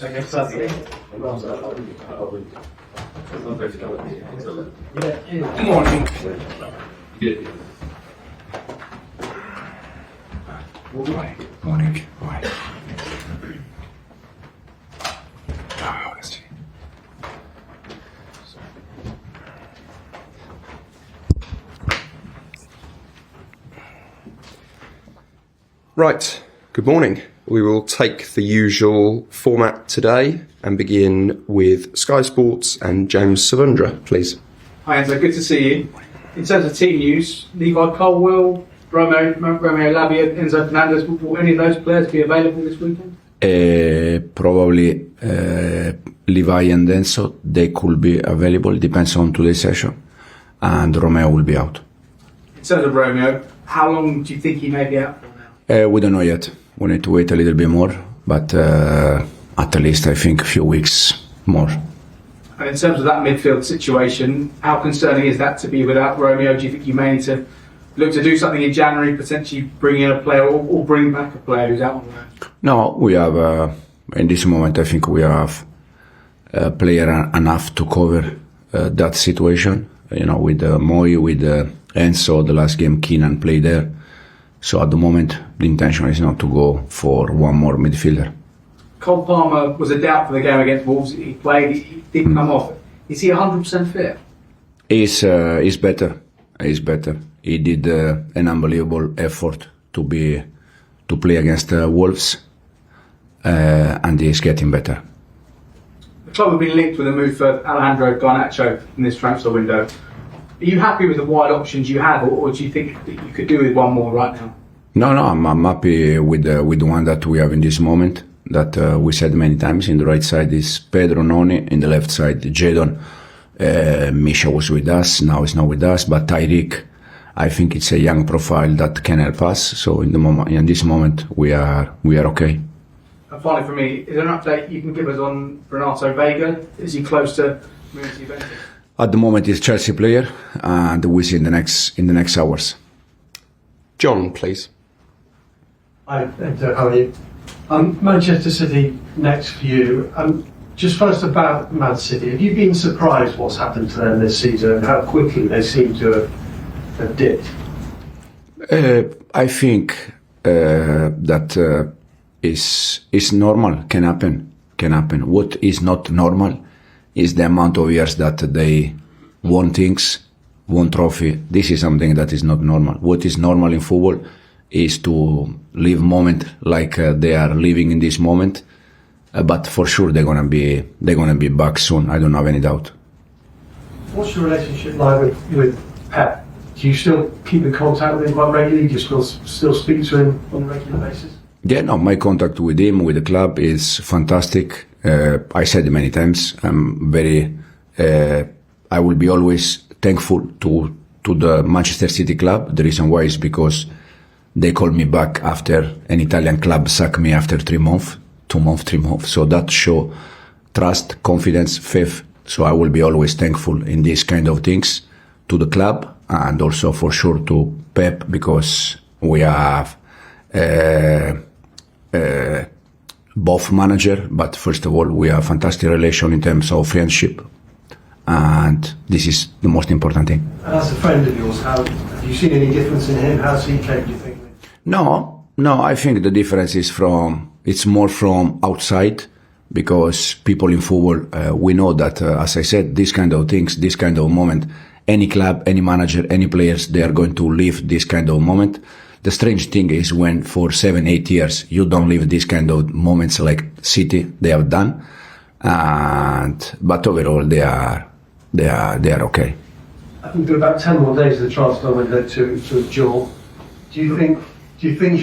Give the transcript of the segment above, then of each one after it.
Morning. Morning. Right, good morning. We will take the usual format today and begin with Sky Sports and James Savundra, please. Hi Enzo, good to see you. In terms of team news, Levi Colwell, Romeo Lavia, Enzo Fernandez, will any of those players be available this weekend? Probably Levi and Enzo, they could be available, depends on today's session, and Romeo will be out. In terms of Romeo, how long do you think he may be out for now? We don't know yet. We need to wait a little bit more, but at least I think a few weeks more. And in terms of that midfield situation, how concerning is that to be without Romeo? Do you think you may need to look to do something in January, potentially bring in a player or bring back a player who's out on loan? No, we have, in this moment, I think we have a player enough to cover that situation. You know, with Moy, with Enzo, the last game, Keenan played there. So at the moment, the intention is not to go for one more midfielder. Cole Palmer was a doubt for the game against Wolves. He played, he didn't come off. Is he 100% fit? He's better. He's better. He did an unbelievable effort to play against Wolves, and he's getting better. The club have been linked with a move for Alejandro Garnacho in this transfer window. Are you happy with the wide options you have, or do you think that you could do with one more right now? No, I'm happy with the one that we have in this moment. That we said many times. In the right side is Pedro Noni, in the left side Jadon. Misha was with us, now he's not with us. But Tyreek, I think it's a young profile that can help us. So in this moment, we are okay. And finally, for me, is there an update you can give us on Renato Vega? Is he close to moving to Juventus? At the moment, he's a Chelsea player, and we see in the next hours. John, please. Hi, Enzo, how are you? Manchester City next for you. Just first about Man City, have you been surprised what's happened to them this season and how quickly they seem to have dipped? I think that is normal, can happen. What is not normal is the amount of years that they won things, won trophy. This is something that is not normal. What is normal in football is to live moment like they are living in this moment. But for sure they're gonna be back soon. I don't have any doubt. What's your relationship like with Pep? Do you still keep in contact with him quite regularly? Do you still speak to him on a regular basis? Yeah, no, my contact with him, with the club is fantastic. I said it many times. I'm very. I will be always thankful to the Manchester City club. The reason why is because they called me back after an Italian club sacked me after 3 months, 2 months, 3 months. So that show trust, confidence, faith. So I will be always thankful in these kind of things to the club and also for sure to Pep, because we have both manager, but first of all we have fantastic relation in terms of friendship, and this is the most important thing. And as a friend of yours, have you seen any difference in him? How's he coped, do you think? No, I think the difference is it's more from outside, because people in football, we know that, as I said, these kind of things, this kind of moment, any club, any manager, any players, they are going to live this kind of moment. The strange thing is when for 7-8 years you don't live this kind of moments like City they have done, but overall they are okay. I think there are about 10 more days of the transfer window to Joel. Do you think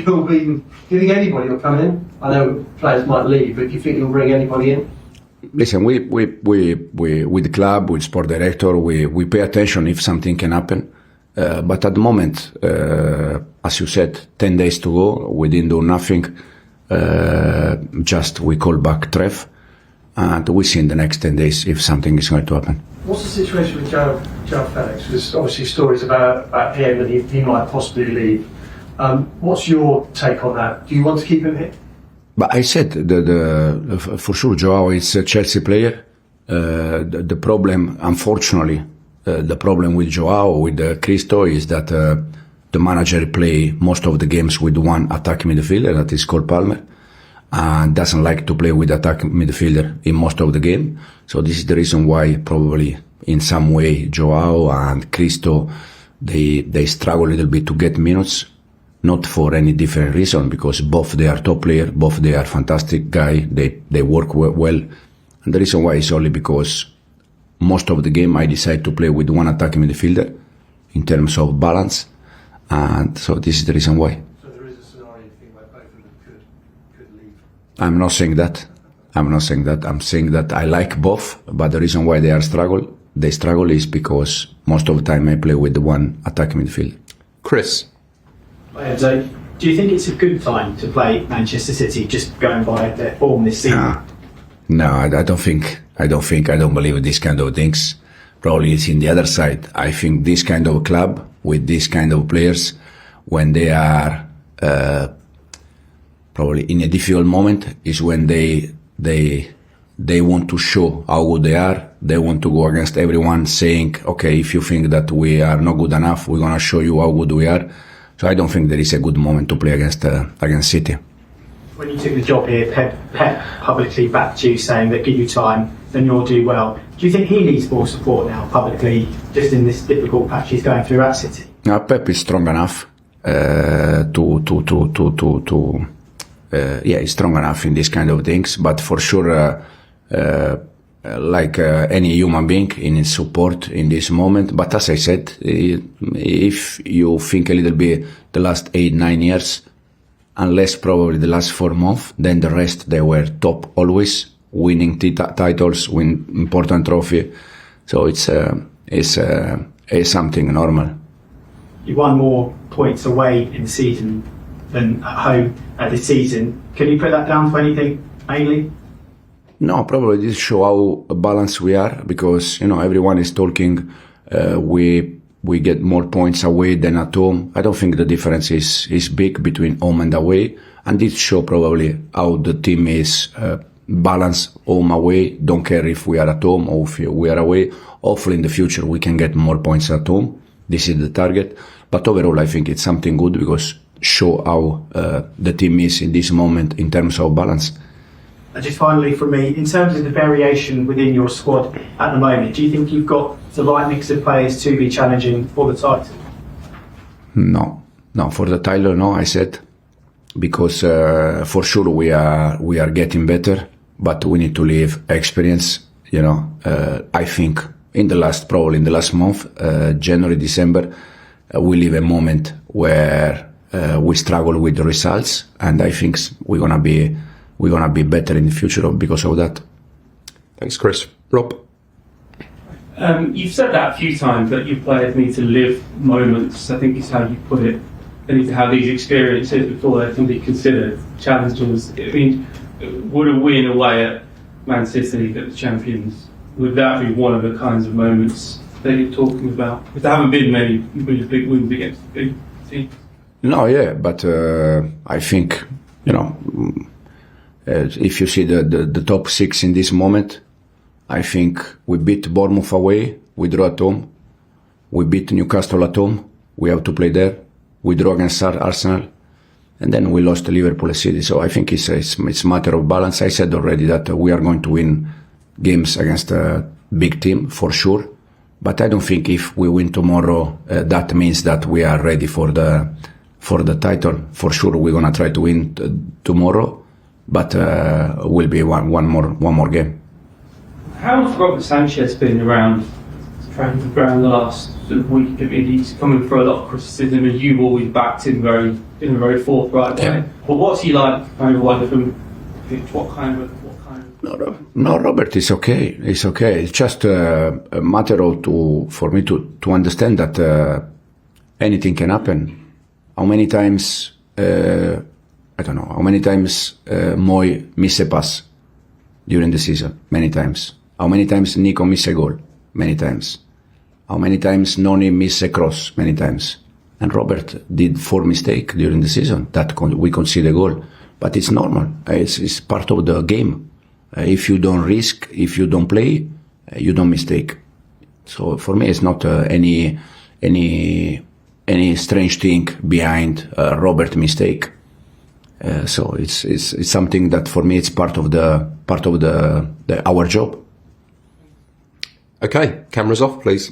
you'll be? Do you think anybody will come in? I know players might leave, but do you think you'll bring anybody in? Listen, we with the club, with sport director, we pay attention if something can happen. But at the moment, as you said, 10 days to go, we didn't do nothing. Just we call back Trev, and we see in the next 10 days if something is going to happen. What's the situation with João Felix? There's obviously stories about him and he might possibly leave. What's your take on that? Do you want to keep him here? But I said for sure Joao is a Chelsea player. The problem, unfortunately, the problem with Joao, with Cristo, is that the manager play most of the games with one attacking midfielder, that is called Palmer, and doesn't like to play with attacking midfielder in most of the game. So this is the reason why probably in some way Joao and Cristo, they struggle a little bit to get minutes. Not for any different reason, because both they are top player, both they are fantastic guy, they work well. And the reason why is only because most of the game I decide to play with one attacking midfielder in terms of balance, and so this is the reason why. So there is a scenario you think where both of them could leave? I'm not saying that. I'm saying that I like both, but the reason why they struggle is because most of the time I play with the one attacking midfielder. Chris. So, do you think it's a good time to play Manchester City, just going by their form this season? No, I don't believe this kind of things. Probably it's in the other side. I think this kind of club with this kind of players, when they are probably in a difficult moment, is when they want to show how good they are. They want to go against everyone, saying, "Okay, if you think that we are not good enough, we're gonna show you how good we are." So I don't think there is a good moment to play against City. When you took the job here, Pep publicly backed you, saying that give you time, then you'll do well. Do you think he needs more support now, publicly, just in this difficult patch he's going through at City? Now Pep is strong enough he's strong enough in these kind of things. But for sure, like any human being, he needs support in this moment. But as I said, if you think a little bit the last 8-9 years, unless probably the last 4 months, then the rest they were top always, winning titles, win important trophy. So it's something normal. You won more points away in the season than at home at this season. Can you put that down to anything mainly? No, probably this show how balanced we are, because everyone is talking. We get more points away than at home. I don't think the difference is big between home and away, and this show probably how the team is balanced home away. Don't care if we are at home or if we are away. Hopefully in the future we can get more points at home. This is the target. But overall, I think it's something good, because show how the team is in this moment in terms of balance. Just finally from me, in terms of the variation within your squad at the moment, do you think you've got the right mix of players to be challenging for the title? No, for the title, no, I said, because for sure we are getting better, but we need to leave experience. I think in the last month, January, December, we live a moment where we struggle with the results, and I think we're gonna be better in the future because of that. Thanks, Chris. Rob? You've said that a few times, that your players need to live moments, I think is how you put it. They need to have these experiences before they can be considered challenges. I mean, would a win away at Man City, the champions, would that be one of the kinds of moments that you're talking about? Because there haven't been many really big wins against big teams. No, yeah, but I think, if you see the top 6 in this moment, I think we beat Bournemouth away, we draw at home, we beat Newcastle at home, we have to play there, we draw against Arsenal, and then we lost to Liverpool City. So I think it's a matter of balance. I said already that we are going to win games against a big team for sure, but I don't think if we win tomorrow that means that we are ready for the title. For sure we're gonna try to win tomorrow, but will be one more game. How has Robert Sanchez been around the last sort of week? I mean, he's coming for a lot of criticism, and you've always backed him in a very forthright way. Yeah. But what's he like? What kind of? No, Robert is okay. It's okay. It's just a matter for me to understand that anything can happen. How many times? I don't know. How many times Moy miss a pass during the season? Many times. How many times Nico miss a goal? Many times. How many times Noni miss a cross? Many times. And Robert did 4 mistakes during the season that we concede a goal. but it's normal. It's part of the game. If you don't risk, if you don't play, you don't mistake. So for me, it's not any strange thing behind Robert mistake. So it's something that for me it's part of our job. Okay, cameras off, please.